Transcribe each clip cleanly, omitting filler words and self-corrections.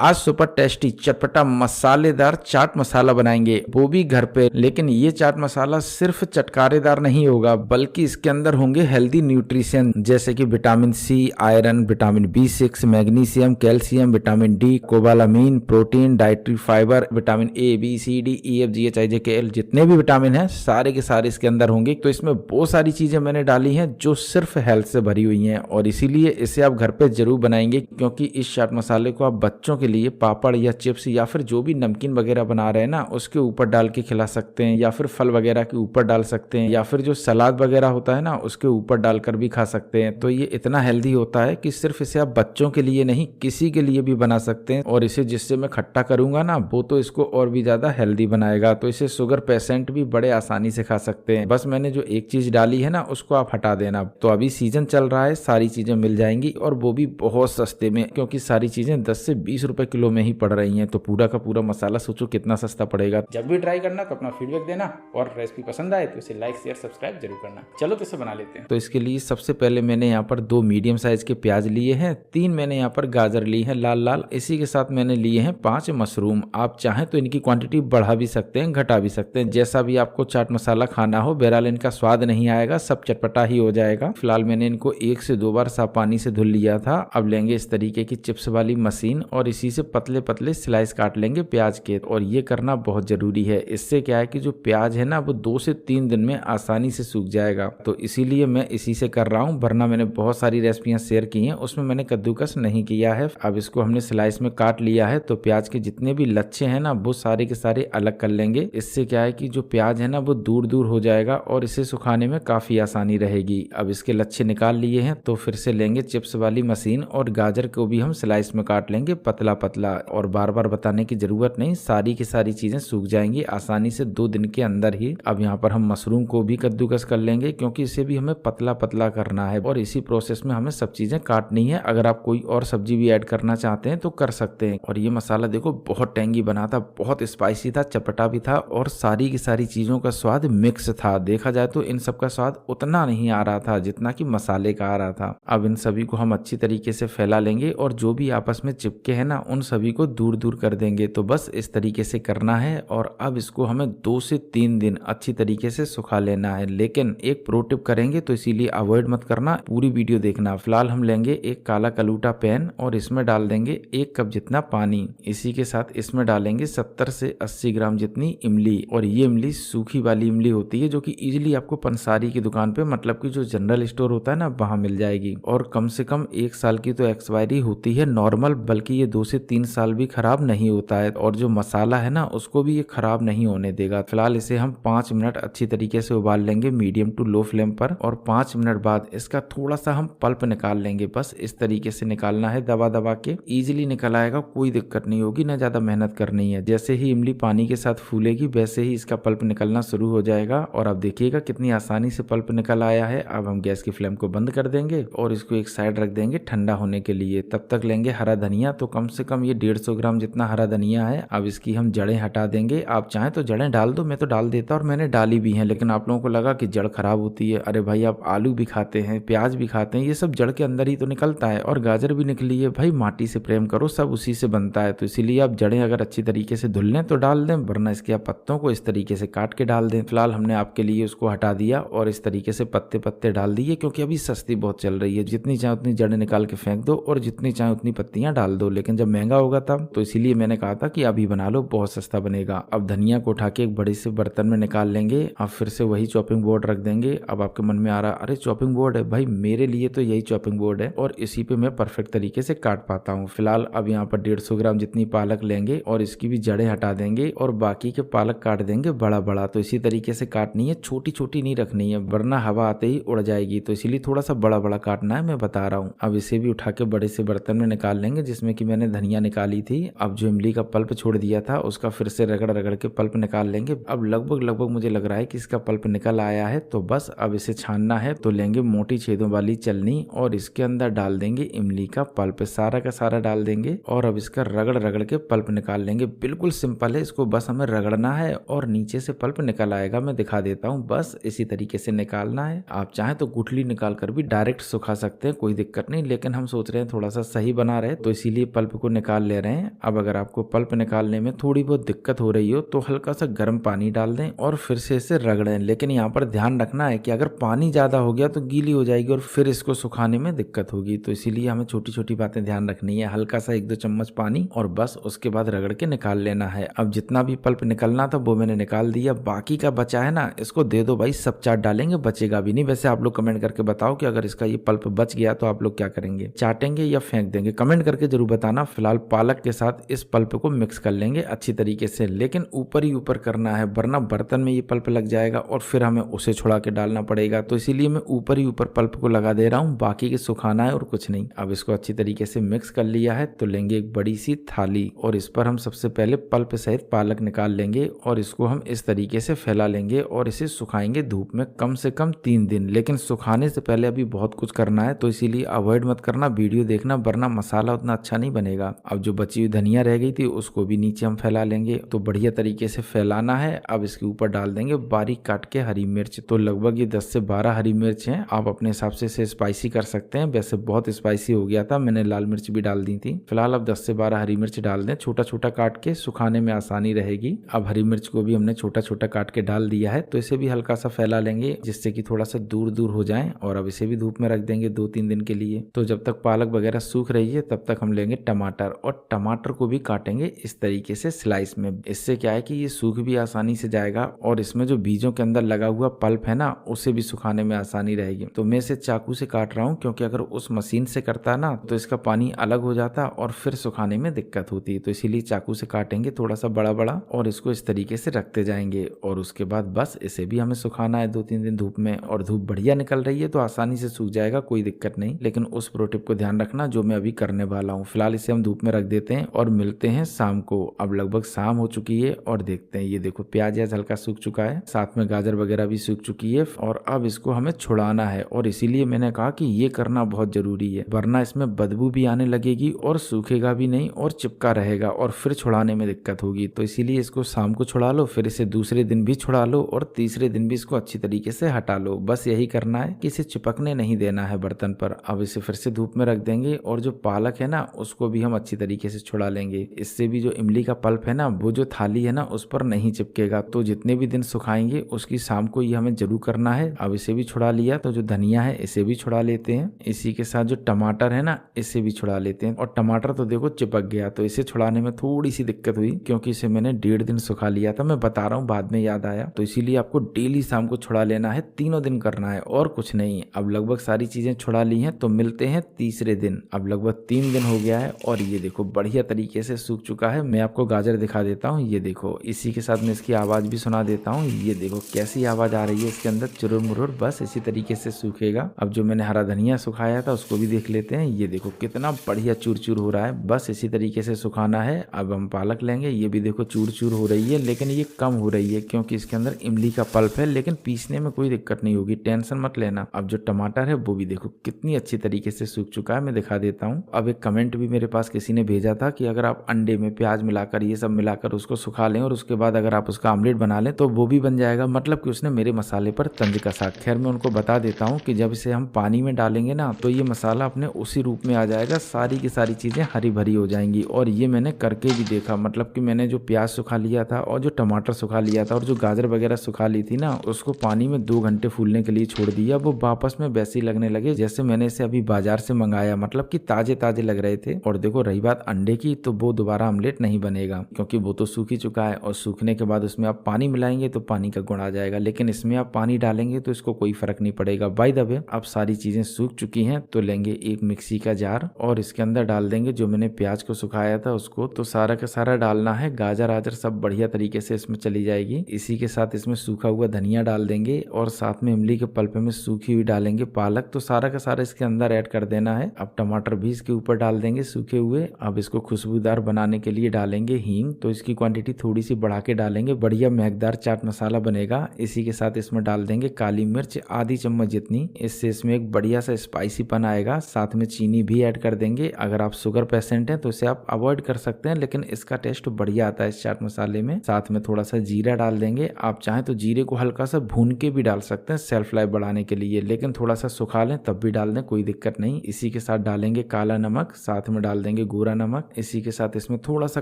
आज super tasty चटपटा मसालेदार चाट मसाला बनाएंगे, वो भी घर पे। लेकिन ये चाट मसाला सिर्फ चटकारेदार नहीं होगा, बल्कि इसके अंदर होंगे हेल्दी न्यूट्रिशन जैसे कि vitamin C, iron, vitamin B6, magnesium, calcium, vitamin D, cobalamin, protein, dietary fibre, vitamin A, B, C, D, E, F, G, H, I, J, K, L, जितने भी विटामिन हैं सारे के सारे इसके अंदर होंगे। तो इसमें बहुत सारी चीजें मैंने डाली हैं जो सिर्फ हेल्थ से भरी हुई हैं, और इसीलिए इसे आप घर पे जरूर बनाएंगे, क्योंकि इस चाट मसाले को आप बच्चों के लिए पापड़ या चिप्स या फिर जो भी नमकीन वगैरह बना रहे हैं ना, उसके ऊपर डाल के खिला सकते हैं, या फिर फल वगैरह के ऊपर डाल सकते हैं, या फिर जो सलाद वगैरह होता है ना उसके ऊपर डालकर भी खा सकते हैं। तो ये इतना हेल्दी होता है कि सिर्फ इसे आप बच्चों के लिए नहीं, किसी के लिए भी बना सकते हैं। और इसे जिससे मैं खट्टा करूंगा ना, वो तो इसको और भी ज्यादा हेल्दी बनाएगा। तो इसे शुगर पेशेंट भी बड़े आसानी से खा सकते हैं। बस मैंने जो एक चीज डाली है ना, उसको आप हटा देना। तो अभी सीजन चल रहा है, सारी चीजें मिल जाएंगी, और वो भी बहुत सस्ते में, क्योंकि सारी चीजें 10 से 20 रुपए किलो में ही पड़ रही हैं। तो पूरा का पूरा मसाला सोचो कितना सस्ता पड़ेगा। जब भी ट्राई करना तो अपना फीडबैक देना, और रेसिपी पसंद आए तो इसे लाइक, शेयर, सब्सक्राइब जरूर करना। चलो तो इसे बना लेते हैं। तो इसके लिए सबसे पहले मैंने यहाँ पर 2 मीडियम साइज के प्याज लिए हैं, 3 मैंने यहाँ पर गाजर ली है लाल लाल, इसी के साथ मैंने लिए हैं 5 मशरूम। आप चाहें तो इनकी क्वांटिटी बढ़ा भी सकते हैं, घटा भी सकते हैं, जैसा भी आपको चाट मसाला खाना हो। बहरहाल इनका स्वाद नहीं आएगा, सब चटपटा ही हो जाएगा। फिलहाल मैंने इनको 1 से 2 बार साफ पानी से धुल लिया था। अब लेंगे इस तरीके की चिप्स वाली मशीन, और इसी से पतले पतले स्लाइस काट लेंगे प्याज के। और ये करना बहुत जरूरी है, इससे क्या है कि जो प्याज है ना, वो 2 से 3 दिन में आसानी से सूख जाएगा। तो इसीलिए मैं इसी से कर रहा हूँ, वरना मैंने बहुत सारी रेसिपियां शेयर की हैं, उसमें मैंने कद्दूकस नहीं किया है। अब इसको हमने स्लाइस में काट लिया है, तो प्याज के जितने भी लच्छे हैं ना, वो सारे के सारे अलग कर लेंगे। इससे क्या है कि जो प्याज है ना, वो दूर दूर हो जाएगा, और इसे सुखाने में काफी आसानी रहेगी। अब इसके लच्छे निकाल लिए हैं, तो फिर से लेंगे चिप्स वाली मशीन, और गाजर को भी हम स्लाइस में काट लेंगे पतला पतला। और बार बार बताने की जरूरत नहीं, सारी की सारी चीजें सूख जाएंगी आसानी से 2 दिन के अंदर ही। अब यहाँ पर हम मशरूम को भी कद्दूकस कर लेंगे, क्योंकि इसे भी हमें पतला पतला करना है, और इसी प्रोसेस में हमें सब चीजें काटनी है। अगर आप कोई और सब्जी भी ऐड करना चाहते हैं तो कर सकते हैं। और ये मसाला देखो बहुत टेंगी बना था, बहुत स्पाइसी था, चटपटा भी था, और सारी की सारी चीजों का स्वाद मिक्स था। देखा जाए तो इन सब का स्वाद उतना नहीं आ रहा था जितना कि मसाले का आ रहा था। अब इन सभी को हम अच्छी तरीके से फैला लेंगे, और जो भी आपस में चिपके हैं ना, उन सभी को दूर दूर कर देंगे। तो बस इस तरीके से करना है। और अब इसको हमें 2 से 3 दिन अच्छी तरीके से सुखा लेना है। लेकिन एक प्रो टिप करेंगे, तो इसीलिए अवॉइड मत करना, पूरी वीडियो देखना। फिलहाल हम लेंगे एक काला कलूटा पैन, और इसमें डाल देंगे 1 कप जितना पानी। इसी के साथ इसमें डालेंगे 70 से 80 ग्राम जितनी इमली। और ये इमली सूखी वाली इमली होती है, जो कि इजीली आपको पंसारी की दुकान पे, मतलब कि जो जनरल स्टोर होता है ना, वहां मिल जाएगी। और कम से कम 1 साल की तो एक्सपायरी होती है नॉर्मल, बल्कि ये 2 से 3 साल भी खराब नहीं होता है। और जो मसाला है ना, उसको भी ये खराब नहीं होने देगा। फिलहाल इसे हम 5 मिनट अच्छी तरीके से उबाल लेंगे मीडियम टू लो फ्लेम पर, और 5 मिनट बाद इसका थोड़ा सा हम पल्प निकाल लेंगे। बस इस तरीके से निकालना है, दबा दबा के। इजीली निकल आएगा, कोई दिक्कत नहीं होगी, ना ज्यादा मेहनत करनी है। जैसे ही इमली पानी के साथ फूलेगी, वैसे ही इसका पल्प निकलना शुरू हो जाएगा। और अब देखिएगा कितनी आसानी से पल्प निकल आया है। अब हम गैस की फ्लेम को बंद कर देंगे, और इसको एक साइड रख देंगे ठंडा होने के लिए। तब तक लेंगे हरा धनिया, तो कम से कम ये 150 ग्राम जितना हरा धनिया है। अब इसकी हम जड़ें हटा देंगे। आप चाहें तो जड़ें डाल दो, मैं तो डाल देता, और मैंने डाली भी है। लेकिन आप लोगों को लगा कि जड़ खराब होती है। अरे भाई, आप आलू भी खाते हैं, प्याज भी खाते हैं, ये सब जड़ के अंदर ही तो निकलता है। और गाजर भी निकली है। भाई माटी से प्रेम करो, सब उसी से बनता है। तो इसीलिए आप जड़ें अगर अच्छी तरीके से धुल लें तो डाल दें, वरना इसके आप पत्तों को इस तरीके से काट के डाल दें। फिलहाल हमने आपके लिए उसको हटा दिया, और इस तरीके से पत्ते पत्ते डाल दिए, क्योंकि अभी सस्ती बहुत चल रही है। जितनी चाहे उतनी जड़ें निकाल के फेंक दो, और जितनी चाहे उतनी पत्तियां डाल दो। लेकिन जब महंगा होगा तब, तो इसीलिए मैंने कहा था कि अभी बना लो, बहुत सस्ता बनेगा। अब धनिया को उठा के एक बड़े से बर्तन में निकाल लेंगे। अब फिर से वही चॉपिंग बोर्ड रख देंगे। अब आपके मन में आ रहा, अरे चॉपिंग बोर्ड है? भाई मेरे लिए तो यही चॉपिंग बोर्ड है, और इसी पे मैं परफेक्ट तरीके से काट पाता हूँ। फिलहाल अब यहाँ पर 150 ग्राम जितनी पालक लेंगे, और इसकी भी जड़ें हटा देंगे, और बाकी के पालक काट देंगे बड़ा बड़ा। तो इसी तरीके से काटनी है, छोटी छोटी नहीं रखनी है, वरना हवा आते ही उड़ जाएगी। तो इसीलिए थोड़ा सा बड़ा बड़ा काटना है, मैं बता रहा हूँ। अब इसे भी उठा के बड़े से बर्तन में निकाल लेंगे, जिसमें कि मैंने धनिया निकाली थी। अब जो इमली का पल्प छोड़ दिया था, उसका फिर से रगड़ रगड़ के पल्प निकाल लेंगे। अब लगभग मुझे लग रहा है कि इसका पल्प निकल आया है। तो बस अब इसे छानना है। तो लेंगे मोटी छेदों वाली चलनी, और इसके अंदर डाल देंगे इमली का पल्प, सारा का सारा डाल देंगे, और अब इसका रगड़ रगड़ के पल्प निकाल लेंगे। बिल्कुल सिंपल है, इसको बस हमें रगड़ना है, और नीचे से पल्प निकल आएगा। मैं दिखा देता हूँ, बस इसी तरीके से निकालना है। आप चाहें तो गुठली निकाल कर भी डायरेक्ट सुखा सकते हैं, कोई दिक्कत नहीं। लेकिन हम सोच रहे हैं थोड़ा सा सही बना रहे, तो इसीलिए पल्प को निकाल ले रहे हैं। अब अगर आपको पल्प निकालने में थोड़ी बहुत दिक्कत हो रही हो तो हल्का सा गर्म पानी डाल दें और फिर से इसे रगड़ें। लेकिन यहाँ पर ध्यान रखना है कि अगर पानी ज़्यादा हो गया तो गीली हो जाएगी और फिर इसको सुखाने में दिक्कत होगी। तो इसीलिए हमें छोटी छोटी बातें ध्यान रखनी है। हल्का सा 1-2 चम्मच पानी और बस उसके बाद रगड़ के निकाल लेना है। अब जितना भी पल्प निकलना था वो मैंने निकाल दिया। बाकी का बचा है ना, इसको दे दो भाई, सब चाट डालेंगे, बचेगा भी नहीं। वैसे आप लोग कमेंट करके बताओ कि अगर इसका ये पल्प बच गया तो आप लोग क्या करेंगे, चाटेंगे या फेंक देंगे? कमेंट करके जरूर बताना। फिलहाल पालक के साथ इस पल्प को मिक्स कर लेंगे अच्छी तरीके से, लेकिन ऊपर ही ऊपर करना है वरना बर्तन में ये पल्प लग जाएगा और फिर हमें उसे छुड़ा के डालना पड़ेगा। तो इसीलिए मैं ऊपर ही ऊपर पल्प को लगा दे रहा हूँ, बाकी के सुखाना है और कुछ नहीं। अब इसको अच्छी तरीके से मिक्स कर लिया है तो लेंगे एक बड़ी सी थाली और इस पर हम सबसे पहले पल्प सहित पालक निकाल लेंगे और इसको हम इस तरीके से फैला लेंगे और इसे सुखाएंगे धूप में कम से कम 3 दिन। लेकिन सुखाने से पहले अभी बहुत कुछ करना है तो इसीलिए अवॉइड मत करना, वीडियो देखना, वरना मसाला उतना अच्छा नहीं बनेगा। अब जो बची हुई धनिया रह गई थी उसको भी नीचे हम फैला लेंगे। तो बढ़िया तरीके से फैलाना है। अब इसके ऊपर डाल देंगे बारीक काट के हरी मिर्च। तो लगभग ये 10 से 12 हरी मिर्च हैं। आप अपने हिसाब से इसे स्पाइसी कर सकते हैं। वैसे बहुत स्पाइसी हो गया था, मैंने लाल मिर्च भी डाल दी थी। फिलहाल अब 10 से 12 हरी मिर्च डाल दें, छोटा छोटा काट के, सुखाने में आसानी रहेगी। अब हरी मिर्च को भी हमने छोटा छोटा काट के डाल दिया है तो इसे भी हल्का सा फैला लेंगे जिससे कि थोड़ा सा दूर दूर हो जाए और अब इसे भी धूप में रख देंगे 2-3 दिन के लिए। तो जब तक पालक वगैरह सूख रही है तब तक हम लेंगे टमाटर और टमाटर को भी काटेंगे इस तरीके से स्लाइस में। इससे क्या है कि ये सूख भी आसानी से जाएगा और इसमें जो बीजों के अंदर लगा हुआ पल्प है ना उसे भी सुखाने में आसानी रहेगी। तो मैं इसे चाकू से काट रहा हूँ क्योंकि अगर उस मशीन से करता ना तो इसका पानी अलग हो जाता और फिर सुखाने में दिक्कत होती। तो इसीलिए चाकू से काटेंगे थोड़ा सा बड़ा बड़ा और इसको इस तरीके से रखते जाएंगे और उसके बाद बस इसे भी हमें सुखाना है 2-3 दिन धूप में। और धूप बढ़िया निकल रही है तो आसानी से सूख जाएगा, कोई दिक्कत नहीं। लेकिन उस प्रो टिप को ध्यान रखना जो मैं अभी करने वाला हूँ। फिलहाल इसे हम धूप में रख देते हैं और मिलते हैं शाम को। अब लगभग शाम हो चुकी है और देखते हैं, ये देखो प्याज हल्का सूख चुका है, साथ में गाजर वगैरह भी सूख चुकी है और अब इसको हमें छुड़ाना है। और इसीलिए मैंने कहा कि ये करना बहुत जरूरी है वरना इसमें बदबू भी आने लगेगी और सूखेगा भी नहीं और चिपका रहेगा और फिर छुड़ाने में दिक्कत होगी। तो इसीलिए इसको शाम को छुड़ा लो, फिर इसे दूसरे दिन भी छुड़ा लो और तीसरे दिन भी इसको अच्छी तरीके से हटा लो। बस यही करना है कि इसे चिपकने नहीं देना है बर्तन पर। अब इसे फिर से धूप में रख देंगे और जो पालक है ना उसको भी हम अच्छी तरीके से छुड़ा लेंगे। इससे भी जो इमली का पल्प है ना वो जो थाली है ना उस पर नहीं चिपकेगा। तो जितने भी दिन सुखाएंगे उसकी शाम को ये हमें जरूर करना है। अब इसे भी छुड़ा लिया तो जो धनिया है इसे भी छुड़ा लेते हैं। इसी के साथ जो टमाटर है ना इसे भी छुड़ा लेते हैं। और टमाटर तो देखो चिपक गया, तो इसे छुड़ाने में थोड़ी सी दिक्कत हुई क्योंकि इसे मैंने 1.5 दिन सुखा लिया था। मैं बता रहा हूँ बाद में याद आया। तो इसीलिए आपको डेली शाम को छुड़ा लेना है, तीनों दिन करना है और कुछ नहीं। अब लगभग सारी चीजें छुड़ा ली हैं तो मिलते हैं तीसरे दिन। अब लगभग 3 दिन हो गया है और ये देखो बढ़िया तरीके से सूख चुका है। मैं आपको गाजर दिखा देता हूँ, ये देखो। इसी के साथ मैं इसकी आवाज भी सुना देता हूँ, ये देखो कैसी आवाज आ रही है इसके अंदर, चुरुर मुरुर। बस इसी तरीके से सूखेगा। अब जो मैंने हरा धनिया सुखाया था उसको भी देख लेते हैं, ये देखो कितना बढ़िया चूर चूर हो रहा है। बस इसी तरीके से सुखाना है। अब हम पालक लेंगे, ये भी देखो चूर चूर हो रही है लेकिन ये कम हो रही है क्योंकि इसके अंदर इमली का पल्प है, लेकिन पीसने में कोई दिक्कत नहीं होगी, टेंशन मत लेना। अब जो टमाटर है वो भी देखो कितनी अच्छी तरीके से सूख चुका है, मैं दिखा देता हूँ। अब एक कमेंट भी मेरे पास किसी ने भेजा था कि अगर आप अंडे में प्याज मिलाकर ये सब मिलाकर उसको सुखा लें और उसके बाद अगर आप उसका आमलेट बना लें तो वो भी बन जाएगा। मतलब कि उसने मेरे मसाले पर तंज कसा। खैर मैं उनको बता देता हूँ कि जब इसे हम पानी में डालेंगे ना तो ये मसाला अपने उसी रूप में आ जाएगा, सारी की सारी चीजें हरी भरी हो जाएंगी। और ये मैंने करके भी देखा, मतलब कि मैंने जो प्याज सुखा लिया था और जो टमाटर सुखा लिया था और जो गाजर वगैरह सुखा ली थी ना उसको पानी में 2 घंटे फूलने के लिए छोड़ दिया। वो वापस में वैसे ही लगने लगे जैसे मैंने इसे अभी बाजार से मंगाया, मतलब कि ताजे ताजे लग रहे थे। और देखो रही बात अंडे की, तो वो दोबारा आमलेट नहीं बनेगा क्योंकि वो तो सूख ही चुका है और सूखने के बाद उसमें आप पानी मिलाएंगे तो पानी का गुण आ जाएगा, लेकिन इसमें आप पानी डालेंगे तो इसको कोई फर्क नहीं पड़ेगा। बाय द वे अब सारी चीजें सूख चुकी हैं तो लेंगे एक मिक्सी का जार और इसके अंदर डाल देंगे जो मैंने प्याज को सुखाया था उसको। तो सारा का सारा डालना है, गाजर आजर सब बढ़िया तरीके से इसमें चली जाएगी। इसी के साथ इसमें सूखा हुआ धनिया डाल देंगे और साथ में इमली के पल्प में सूखी हुई डालेंगे पालक। तो सारा का सारा इसके अंदर ऐड कर देना है। अब टमाटर भी इसके ऊपर डाल देंगे सूखे हुए। अब इसको खुशबूदार बनाने के लिए डालेंगे हींग, तो इसकी क्वांटिटी थोड़ी सी बढ़ा के डालेंगे, बढ़िया महकदार चाट मसाला बनेगा। इसी के साथ इसमें डाल देंगे काली मिर्च आधी चम्मच जितनी, इससे इसमें एक बढ़िया सा स्पाइसीपन आएगा। साथ में चीनी भी ऐड कर देंगे। अगर आप शुगर पेशेंट हैं तो इसे आप अवॉइड कर सकते हैं, लेकिन इसका टेस्ट बढ़िया आता है इस चाट मसाले में। साथ में थोड़ा सा जीरा डाल देंगे। आप चाहें तो जीरे को हल्का सा भून के भी डाल सकते हैं सेल्फ लाइफ बढ़ाने के लिए, लेकिन थोड़ा सा सुखा लें तब भी डाल दें, कोई दिक्कत नहीं। इसी के साथ डालेंगे काला नमक, साथ में डाल देंगे देंगे गोरा नमक, इसी के साथ इसमें थोड़ा सा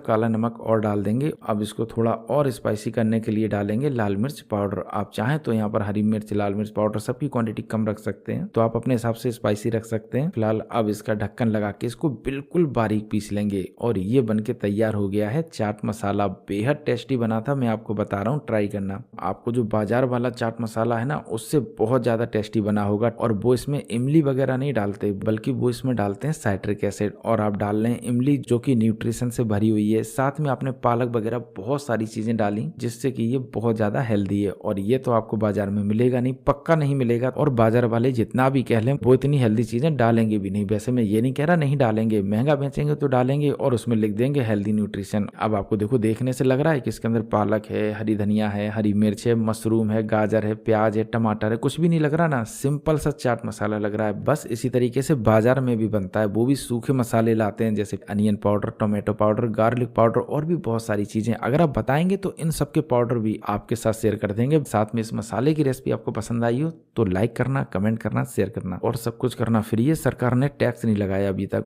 काला नमक और डाल देंगे। अब इसको थोड़ा और स्पाइसी करने के लिए डालेंगे लाल मिर्च पाउडर। आप चाहें तो यहाँ पर हरी मिर्च, लाल मिर्च पाउडर सबकी क्वांटिटी कम रख सकते हैं, तो आप अपने हिसाब से स्पाइसी रख सकते हैं। फिलहाल अब इसका ढक्कन लगा के इसको बिल्कुल बारीक पीस लेंगे और ये बनके तैयार हो गया है चाट मसाला। बेहद टेस्टी बना था, मैं आपको बता रहा हूँ, ट्राई करना। आपको जो बाजार वाला चाट मसाला है ना, उससे बहुत ज्यादा टेस्टी बना होगा। और वो इसमें इमली वगैरह नहीं डालते, बल्कि वो इसमें डालते हैं साइट्रिक एसिड, और आप डाल रहे हैं इमली जो कि न्यूट्रिशन से भरी हुई है। साथ में आपने पालक वगैरह बहुत सारी चीजें डाली जिससे कि ये बहुत ज्यादा हेल्दी है। और ये तो आपको बाजार में मिलेगा नहीं, पक्का नहीं मिलेगा। और बाजार वाले जितना भी कह लें वो इतनी हेल्दी चीजें डालेंगे भी नहीं। वैसे मैं ये नहीं कह रहा नहीं डालेंगे, महंगा बेचेंगे तो डालेंगे और उसमें लिख देंगे हेल्दी न्यूट्रिशन। अब आपको देखो, देखने से लग रहा है कि इसके अंदर पालक है, हरी धनिया है, हरी मिर्च है, मशरूम है, गाजर है, प्याज है, टमाटर है, कुछ भी नहीं लग रहा ना, सिंपल सा चाट मसाला लग रहा है। बस इसी तरीके से बाजार में भी बनता है, वो भी सूखे मसाले लाते हैं जैसे onion powder, tomato powder, garlic powder और भी बहुत सारी चीजें। अगर आप बताएंगे तो इन सब के पाउडर भी आपके साथ शेयर कर देंगे। साथ में इस मसाले की रेसिपी आपको पसंद आई हो तो लाइक करना, कमेंट करना, शेयर करना, और सब कुछ करना फ्री है, सरकार ने टैक्स नहीं लगाया अभी तक।